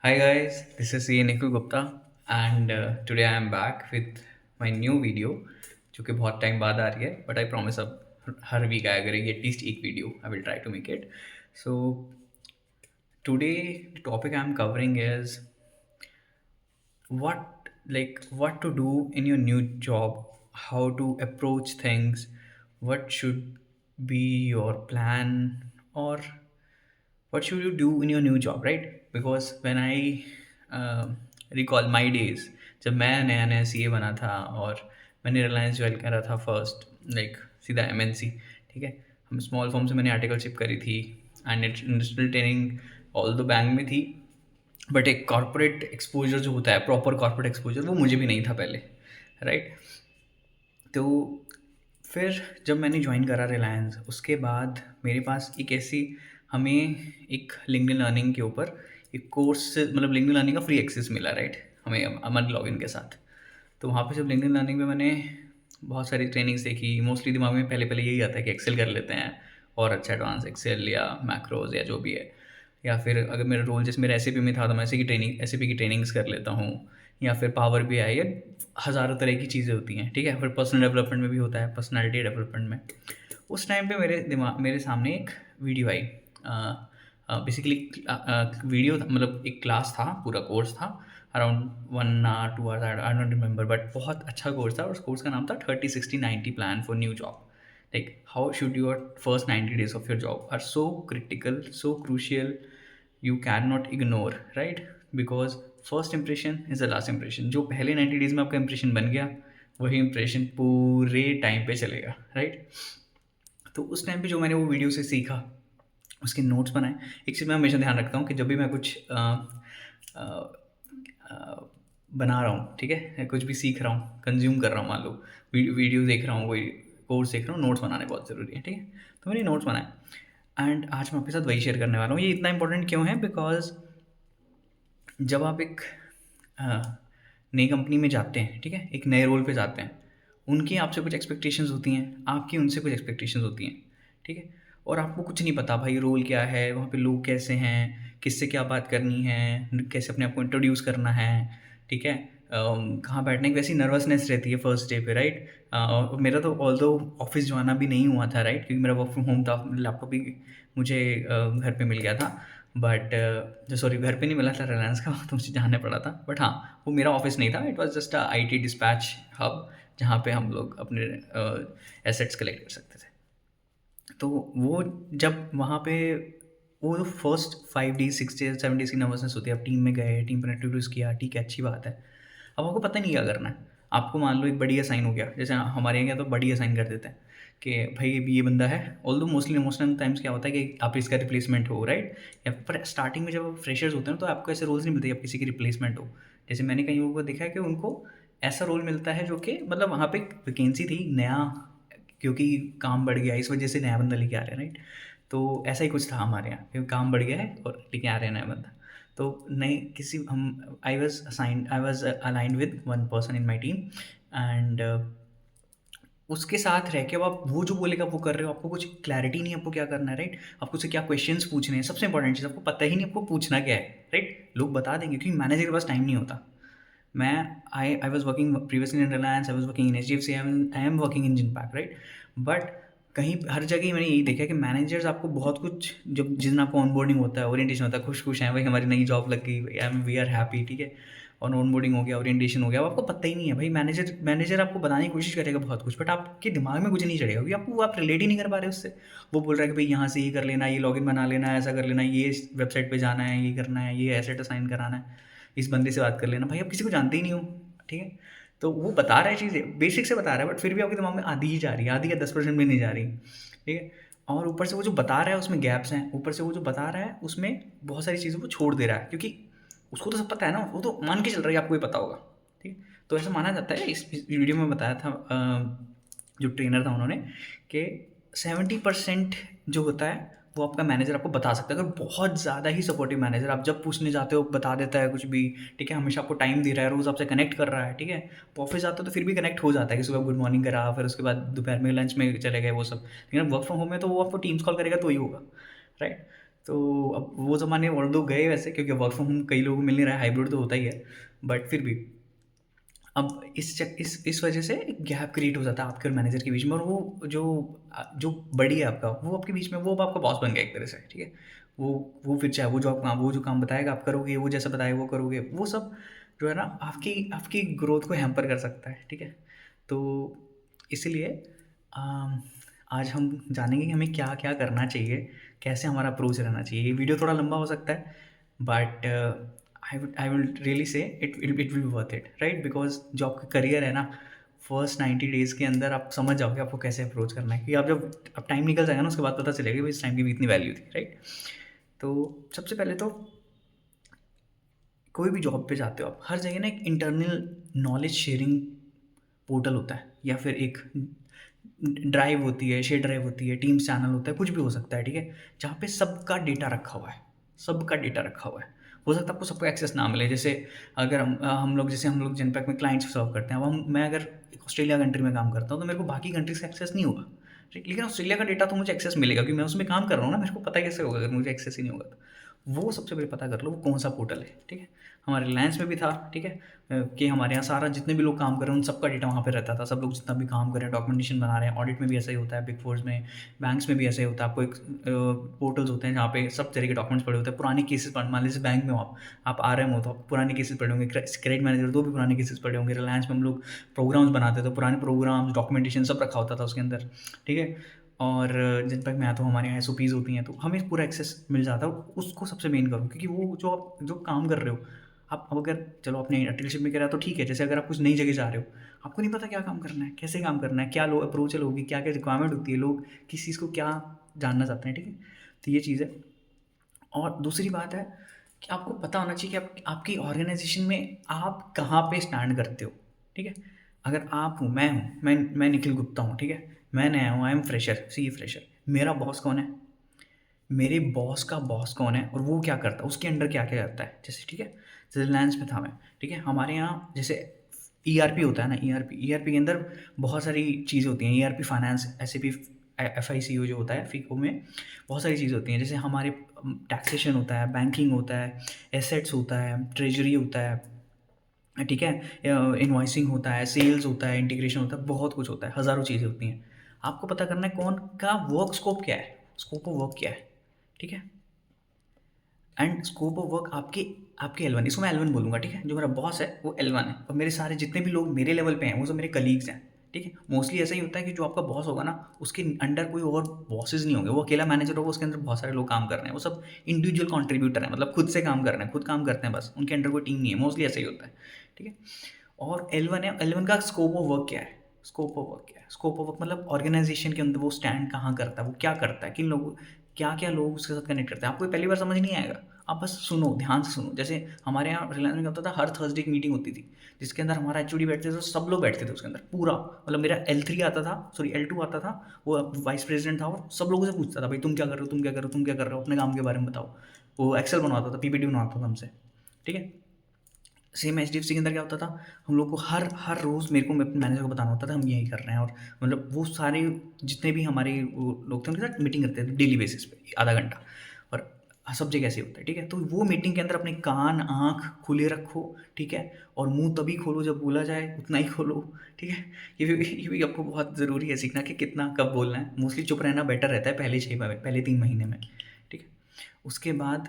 Hi guys, this is C. Nikhil Gupta and today I am back with my new video जो कि बहुत time बाद आ रही है बट आई प्रॉमिस अब हर वीक आया करेगी एटलीस्ट एक video I will try to make it so today the topic I am covering is what to do in your new job, how to approach things, what should be your plan, or what should you do in your new job, right? Because when I recall my days, जब मैं नया नया सी ए बना था और मैंने Reliance join करा था फर्स्ट, लाइक सीधा एम एन सी, ठीक है। हम स्मॉल फॉर्म से मैंने आर्टिकलशिप करी थी and industrial training all the bank में थी, बट एक कॉर्पोरेट एक्सपोजर जो होता है, प्रॉपर कॉर्पोरेट एक्सपोजर, वो मुझे भी नहीं था पहले, राइट। तो फिर जब मैंने ज्वाइन करा रिलायंस, उसके बाद मेरे पास एक ऐसी हमें एक लिंक्डइन लर्निंग के ऊपर एक कोर्स, मतलब लिंक्डइन लर्निंग का फ्री एक्सेस मिला, राइट, हमें हमारे लॉगिन के साथ। तो वहाँ पे जब लिंक्डइन लर्निंग में मैंने बहुत सारी ट्रेनिंग्स देखी, मोस्टली दिमाग में पहले पहले यही आता है कि एक्सेल कर लेते हैं और अच्छा एडवांस एक्सेल या मैक्रोज या जो भी है, या फिर अगर मेरा रोल जैसे मेरा एस में था तो मैं एस की ट्रेनिंग्स कर लेता हूँ, या फिर पावर भी आई, या हज़ारों तरह की चीज़ें होती हैं, ठीक है। फिर पर्सनल डेवलपमेंट में भी होता है, पर्सनालिटी डेवलपमेंट में। उस टाइम पे मेरे सामने एक वीडियो आई, बेसिकली वीडियो, मतलब एक क्लास था, पूरा कोर्स था, around 1 hour 2 hours, I don't remember, but बहुत अच्छा कोर्स था। और उस कोर्स का नाम था 30-60-90 plan for new job. Like how should your first 90 days of your job are so critical, so crucial, you cannot ignore, right? Because first impression is the last impression. जो पहले 90 days में आपका impression बन गया, वही impression पूरे time पे चलेगा, राइट। तो उस टाइम पे जो मैंने वो वीडियो से सीखा, उसके नोट्स बनाए। एक चीज़ मैं हमेशा ध्यान रखता हूँ कि जब भी मैं कुछ अ, अ, बना रहा हूँ, ठीक है, या कुछ भी सीख रहा हूँ, कंज्यूम कर रहा हूँ, मान लो वीडियो देख रहा हूँ, कोई कोर्स देख रहा हूँ, नोट्स बनाने बहुत ज़रूरी है, ठीक है। तो मैंने नोट्स बनाए एंड आज मैं आपके साथ वही शेयर करने वाला हूँ। ये इतना इंपॉर्टेंट क्यों है? बिकॉज जब आप एक अ, नई कंपनी में जाते हैं, ठीक है, एक नए रोल पे जाते हैं, उनकी आपसे कुछ एक्सपेक्टेशंस होती हैं, आपकी उनसे कुछ एक्सपेक्टेशंस होती हैं, ठीक है। और आपको कुछ नहीं पता भाई रोल क्या है, वहाँ पे लोग कैसे हैं, किससे क्या बात करनी है, कैसे अपने आप को इंट्रोड्यूस करना है, ठीक है। कहाँ बैठने की वैसी नर्वसनेस रहती है फर्स्ट डे पे, राइट। और मेरा तो ऑल्दो ऑफिस जो आना भी नहीं हुआ था, राइट, क्योंकि मेरा वर्क फ्रॉम होम था, लैपटॉप भी मुझे घर पे मिल गया था, बट सॉरी, घर पे नहीं मिला था रिलायंस का, तो मुझे जाना पड़ा था। बट हाँ, वो मेरा ऑफिस नहीं था, it was just a IT dispatch hub, जहाँ पे हम लोग अपने एसेट्स कलेक्ट कर सकते थे। तो वो जब वहाँ पे वो जो फर्स्ट 5 days 6 days 7 days की नर्वसनेस होती है, आप टीम में गए, टीम पर इंट्रोड्यूस किया, ठीक है, अच्छी बात है। अब आपको पता नहीं क्या करना है। आपको मान लो एक बड़ी असाइन हो गया, जैसे हमारे यहाँ तो बड़ी असाइन कर देते हैं कि भाई ये बंदा है। ऑल्दो मोस्टली मोस्ट टाइम्स क्या होता है कि आप इसका रिप्लेसमेंट हो, राइट। या पर स्टार्टिंग में जब आप फ्रेशर्स होते हैं तो आपको ऐसे रोल्स नहीं मिलते, आप किसी की रिप्लेसमेंट हो। जैसे मैंने कहीं लोगों को देखा है कि उनको ऐसा रोल मिलता है जो कि, मतलब वहाँ पे एक वैकेंसी थी नया, क्योंकि काम बढ़ गया इस वजह से नया बंदा लेके आ रहे हैं, राइट। तो ऐसा ही कुछ था हमारे यहाँ, क्योंकि काम बढ़ गया है और लेके आ रहे हैं नया बंदा। तो नई किसी हम I was aligned with one person in my team and उसके साथ रह के अब आप वो जो बोलेगा वो कर रहे हो, आपको कुछ क्लैरिटी नहीं है आपको क्या करना है, राइट। आपको उससे क्या क्वेश्चंस पूछने हैं, सबसे इंपॉर्टेंट चीज़ आपको पता ही नहीं आपको पूछना क्या है, राइट। लोग बता देंगे क्योंकि मैनेजर के पास टाइम नहीं होता। मैं I was working previously in Reliance, I was working in H D F C, I am working in Genpact, right. But कहीं हर जगह ही मैंने यही देखा कि मैनेजर्स आपको बहुत कुछ, जब जिस दिन आपको ऑनबोर्डिंग होता है, ओरिएंटेशन होता है, खुश खुश हैं भाई हमारी नई जॉब लग गई, वी आर हैप्पी, ठीक है। और ऑनबोर्डिंग हो गया, ओरिएंटेशन हो गया, अब आपको पता ही नहीं है भाई। मैनेजर आपको बताने की कोशिश करेगा बहुत कुछ, बट आपके दिमाग में कुछ नहीं चढ़ेगा क्योंकि आपको आप रिलेट ही नहीं कर पा रहे उससे। वो बोल रहा है कि भाई यहाँ से ये कर लेना, ये लॉगिन बना लेना, ऐसा कर लेना, ये वेबसाइट पे जाना है, ये करना है, ये एसेट असाइन कराना है, इस बंदे से बात कर लेना। भाई आप किसी को जानते ही नहीं हो, ठीक है। तो वो बता रहा है चीज़ें, बेसिक से बता रहा है, बट फिर भी आपके दिमाग में आधी ही जा रही है, आधी या 10% भी नहीं जा रही, ठीक है। और ऊपर से वो जो बता रहा है उसमें गैप्स हैं, ऊपर से वो जो बता रहा है उसमें बहुत सारी चीज़ों को छोड़ दे रहा है, क्योंकि उसको तो सब पता है ना, वो तो मान के चल रहा है कि आपको ये पता होगा, ठीक है। तो ऐसा माना जाता है, इस वीडियो में बताया था जो ट्रेनर था उन्होंने, कि 70% जो होता है वो आपका मैनेजर आपको बता सकता है। अगर बहुत ज़्यादा ही सपोर्टिव मैनेजर, आप जब पूछने जाते हो बता देता है कुछ भी, ठीक है, हमेशा आपको टाइम दे रहा है, रोज़ आपसे कनेक्ट कर रहा है, ठीक है। ऑफिस जाते हो तो फिर भी कनेक्ट हो जाता है कि सुबह गुड मॉर्निंग करा, फिर उसके बाद दोपहर में लंच में चले गए, वो सब। लेकिन वर्क फ्रॉम होम में तो वो आपको टीम्स कॉल करेगा तो ही होगा, राइट। तो अब वो ज़माने ऑल्दो गए वैसे, क्योंकि वर्क फ्रॉम होम कई लोगों को मिल नहीं रहा है, हाइब्रिड तो होता ही है, बट फिर भी अब इस वजह से एक गैप क्रिएट हो जाता है आपके और मैनेजर के बीच में, और वो जो बड़ी है आपका, वो आपके बीच में, वो अब आपका बॉस बन गया एक तरह से, ठीक है। वो फिर चाहे वो जो काम बताएगा आप करोगे, वो जैसा बताएगा वो करोगे, वो सब जो है ना आपकी आपकी ग्रोथ को हैम्पर कर सकता है, ठीक है। तो इसीलिए अम, आज हम जानेंगे कि हमें क्या क्या करना चाहिए, कैसे हमारा अप्रोच रहना चाहिए। ये वीडियो थोड़ा लंबा हो सकता है, but I will really say it will be worth it, right? Because जो आपका करियर है ना, फर्स्ट 90 डेज़ के अंदर आप समझ जाओगे आपको कैसे अप्रोच करना है, क्योंकि आप जब अब टाइम निकल जाएगा ना, उसके बाद पता चलेगा कि भाई इस टाइम की भी इतनी वैल्यू थी, राइट? तो सबसे पहले तो कोई भी जॉब पे जाते हो आप, हर जगह ना एक इंटरनल नॉलेज शेयरिंग पोर्टल होता है, या फिर एक ड्राइव होती है, शेयर ड्राइव होती है, टीम्स चैनल होता है, कुछ भी हो सकता है, ठीक है। जहाँ पे सबका डेटा रखा हुआ है, सबका डेटा रखा हुआ है। हो सकता है आपको सबको एक्सेस ना मिले, जैसे अगर हम लोग जनपैक में क्लाइंट्स सर्व करते हैं, अब मैं अगर एक ऑस्ट्रेलिया कंट्री में काम करता हूँ, तो मेरे को बाकी कंट्रीज का एक्सेस नहीं होगा, ठीक। लेकिन ऑस्ट्रेलिया का डेटा तो मुझे एक्सेस मिलेगा, क्योंकि मैं उसमें काम कर रहा हूँ ना, मेरे को पता कैसे होगा अगर मुझे एक्सेस ही नहीं होगा तो। वो सबसे पहले पता कर लो वो कौन सा पोर्टल है, ठीक है। हमारे रिलायंस में भी था, ठीक है, कि हमारे यहाँ सारा जितने भी लोग काम कर रहे हैं उन सबका डेटा वहाँ पे रहता था। सब लोग जितना भी काम कर रहे हैं, डॉक्यूमेंटेशन बना रहे हैं, ऑडिट में भी ऐसा ही होता है, बिग फोर्स में, बैंक्स में भी ऐसा ही होता है। आपको एक पोर्टल्स होते हैं जहाँ पे सब तरह के डॉक्यूमेंट्स पड़े होते हैं, पुराने केसेस पढ़, मान लीजिए बैंक में हो आप RM हो, तो आप पुराने केसेस पढ़े होंगे, क्रेडिट मैनेजर तो भी पुराने केसेस पढ़े होंगे। रिलायंस में हम लोग प्रोग्राम्स बनाते थे, पुराने प्रोग्राम्स, डॉक्यूमेंटेशन सब रखा होता था उसके अंदर, ठीक है। और जिन तक मैं आता हूँ, हमारे यहाँ SOPs होती हैं, तो हमें पूरा एक्सेस मिल जाता है। उसको सबसे मेन करो, क्योंकि वो जो आप जो काम कर रहे हो, आप अब अगर चलो आपने इंटर्नशिप में करा तो ठीक है। जैसे अगर आप कुछ नई जगह जा रहे हो, आपको नहीं पता क्या काम करना है, कैसे काम करना है, क्या लो अप्रोच होगी, क्या क्या रिक्वायरमेंट होती है, लोग किस चीज़ को क्या जानना चाहते हैं, ठीक है। तो ये चीज़ है। और दूसरी बात है कि आपको पता होना चाहिए कि आपकी ऑर्गेनाइजेशन में आप कहाँ पे स्टैंड करते हो, ठीक है। अगर आप हूँ, मैं निखिल गुप्ता हूँ, ठीक है। मैं नया हूँ, I am fresher, see fresher. मेरा बॉस कौन है, मेरे बॉस का बॉस कौन है, और वो क्या करता है, उसके अंडर क्या क्या करता है, जैसे, ठीक है। जैसे रिलायंस में था मैं, ठीक है। हमारे यहाँ जैसे ERP होता है ना, ERP के अंदर बहुत सारी चीज़ें होती हैं। ERP फाइनेंस, SAP FICO जो होता है, FICO में बहुत सारी चीज़ें होती हैं। जैसे हमारे टैक्सेशन होता है, बैंकिंग होता है, एसेट्स होता है, ट्रेजरी होता है, ठीक है, इनवॉइसिंग होता है, सेल्स होता है, इंटीग्रेशन होता है, बहुत कुछ होता है, हज़ारों चीज़ें होती हैं। आपको पता करना है कौन का वर्क स्कोप क्या है, स्कोप ऑफ वर्क क्या है, ठीक है। एंड स्कोप ऑफ वर्क आपके आपके L1, इसको मैं L1 बोलूँगा, ठीक है। जो मेरा बॉस है वो L1 है, और मेरे सारे जितने भी लोग मेरे लेवल पे हैं वो सब मेरे कलीग्स हैं, ठीक है। मोस्टली ऐसा ही होता है कि जो आपका बॉस होगा ना, उसके अंडर कोई और बॉसेज नहीं होंगे, वो अकेला मैनेजर होगा, उसके अंदर बहुत सारे लोग काम कर रहे हैं, वो सब इंडिविजुअल कॉन्ट्रीब्यूटर हैं, मतलब खुद से काम कर रहे हैं, खुद काम करते हैं बस, उनके अंडर कोई टीम नहीं है, मोस्टली ऐसा ही होता है, ठीक है। और L1 है, L1 का स्कोप ऑफ वर्क क्या है, स्कोप ऑफ वर्क क्या है, स्कोप ऑफ वर्क मतलब ऑर्गेनाइजेशन के अंदर वो स्टैंड कहाँ करता है, वो क्या करता है, किन लोग, क्या क्या लोग उसके साथ कनेक्ट करते हैं। आपको ये पहली बार समझ नहीं आएगा, आप बस सुनो, ध्यान से सुनो। जैसे हमारे यहाँ रिलायंस में क्या होता था, हर थर्सडे एक मीटिंग होती थी, जिसके अंदर हमारा HOD बैठते थे, तो सब लोग बैठते थे उसके अंदर पूरा, मतलब मेरा L3 आता था, सॉरी L2 आता था, वो वाइस प्रेसिडेंट था, और सब लोगों से पूछता था, भाई तुम क्या कर रहे हो, तुम क्या कर रहे हो, तुम क्या कर रहे हो, अपने काम के बारे में बताओ। वो एक्सेल बनवाता था, PPT बनवाता था हमसे, ठीक है। सेम HDFC के अंदर क्या होता था, हम लोग को हर हर रोज़ मेरे को अपने मैनेजर को बताना होता था हम यही कर रहे हैं, और मतलब वो सारे जितने भी हमारे वो लोग थे उनके साथ मीटिंग करते थे डेली बेसिस पे आधा घंटा। और सब जगह ऐसे होता है, ठीक है। तो वो मीटिंग के अंदर अपने कान आँख खुले रखो, ठीक है, और मुंह तभी खोलो जब बोला जाए, उतना ही खोलो, ठीक है। ये भी आपको बहुत ज़रूरी है सीखना कि कितना कब बोलना है। मोस्टली चुप रहना बेटर रहता है पहले 3 महीने में, ठीक है। उसके बाद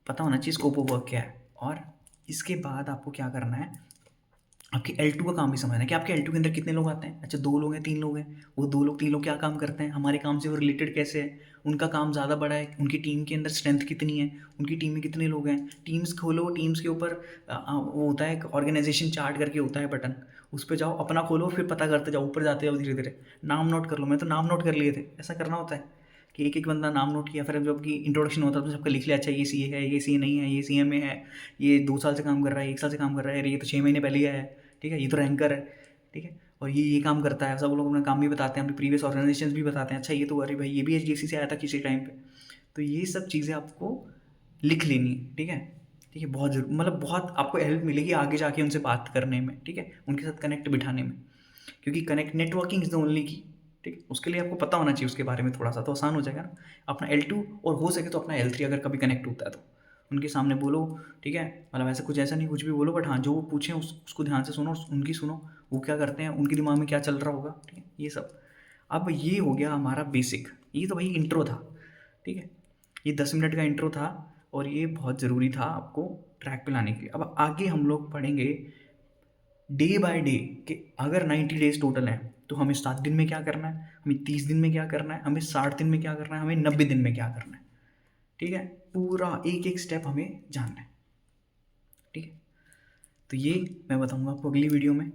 पता होना चाहिए स्कोप ऑफ वर्क क्या है, और इसके बाद आपको क्या करना है, आपके L2 का काम भी समझना है कि आपके L2 के अंदर कितने लोग आते हैं। अच्छा, 2 लोग हैं, 3 लोग हैं, वो 2 लोग 3 लोग क्या काम करते हैं, हमारे काम से वो रिलेटेड कैसे है, उनका काम ज़्यादा बड़ा है, उनकी टीम के अंदर स्ट्रेंथ कितनी है, उनकी टीम में कितने लोग हैं। टीम्स खोलो, टीम्स के ऊपर वो होता है एक ऑर्गेनाइजेशन चार्ट करके होता है बटन, उस पर जाओ, अपना खोलो, फिर पता करते जाओ, ऊपर जाते जाओ धीरे धीरे, नाम नोट कर लो। मैं तो नाम नोट कर लिए थे, ऐसा करना होता है कि एक एक बंदा नाम नोट किया, फिर जब कि इंट्रोडक्शन होता है तो सबका लिख लिया, अच्छा ये CA है, ये CA नहीं है, ये CMA है, ये 2 साल से काम कर रहा है, 1 साल से काम कर रहा है, अरे ये तो 6 महीने पहले ही आया है, ठीक है, ये तो रैंकर है, ठीक है, और ये काम करता है। सब लोग अपना काम भी बताते हैं, अपने प्रीवियस ऑर्गेनाइजेशन भी बताते हैं, अच्छा ये तो अरे भाई ये भी HDFC से आया था किसी टाइम पे। तो ये सब चीज़ें आपको लिख लेनी है, ठीक है। ठीक है, बहुत जरूर, मतलब बहुत आपको हेल्प मिलेगी आगे जाके उनसे बात करने में, ठीक है, उनके साथ कनेक्ट बिठाने में, क्योंकि connect networking is the only की, ठीक है? उसके लिए आपको पता होना चाहिए उसके बारे में थोड़ा सा, तो आसान हो जाएगा ना। अपना L2 और हो सके तो अपना L3 अगर कभी कनेक्ट होता है तो उनके सामने बोलो, ठीक है? मतलब ऐसा कुछ ऐसा नहीं कुछ भी बोलो, बट हाँ जो वो पूछें उसको ध्यान से सुनो, उनकी सुनो, वो क्या करते हैं, उनके दिमाग में क्या चल रहा होगा, ठीक है? ये सब। अब ये हो गया हमारा बेसिक, ये तो भाई इंट्रो था, ठीक है? ये 10 मिनट का इंट्रो था और ये बहुत ज़रूरी था आपको ट्रैक पे लाने के लिए। अब आगे हम लोग पढ़ेंगे डे बाय डे कि अगर 90 डेज टोटल है तो हमें 7 दिन में क्या करना है, हमें 30 दिन में क्या करना है, हमें 60 दिन में क्या करना है, हमें 90 दिन में क्या करना है, ठीक है? पूरा एक एक स्टेप हमें जानना है, ठीक है? तो ये मैं बताऊंगा आपको अगली वीडियो में,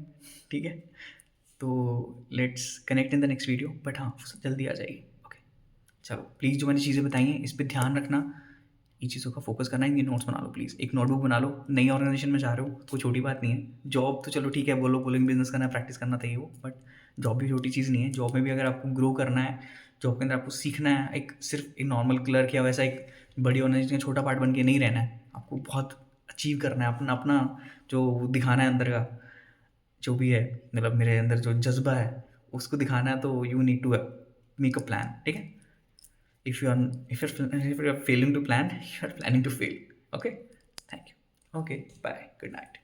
ठीक है? तो let's connect in the next video, but हाँ जल्दी आ जाएगी। ओके, चलो प्लीज़ जो मैंने चीज़ें बताई हैं इस पर ध्यान रखना, इन चीज़ों का फोकस करना है। ये नोट्स बना लो प्लीज़, एक नोटबुक बना लो। नई ऑर्गेनाइजेशन में जा रहे हो तो छोटी बात नहीं है। जॉब तो चलो ठीक है, बोलिंग बिजनेस करना है, प्रैक्टिस करना चाहिए वो, बट जॉब भी छोटी चीज़ नहीं है। जॉब में भी अगर आपको ग्रो करना है, जॉब के अंदर आपको सीखना है, एक सिर्फ एक नॉर्मल क्लर्क या वैसा एक बड़ी ऑर्गेनाइजेशन का छोटा पार्ट बन के नहीं रहना है, आपको बहुत अचीव करना है, अपना अपना जो दिखाना है अंदर का, जो भी है, मतलब मेरे अंदर जो जज्बा है उसको दिखाना है, तो you need to make a plan, ठीक है? If you're failing to plan, you're planning to fail. Okay, thank you. Okay, bye, good night.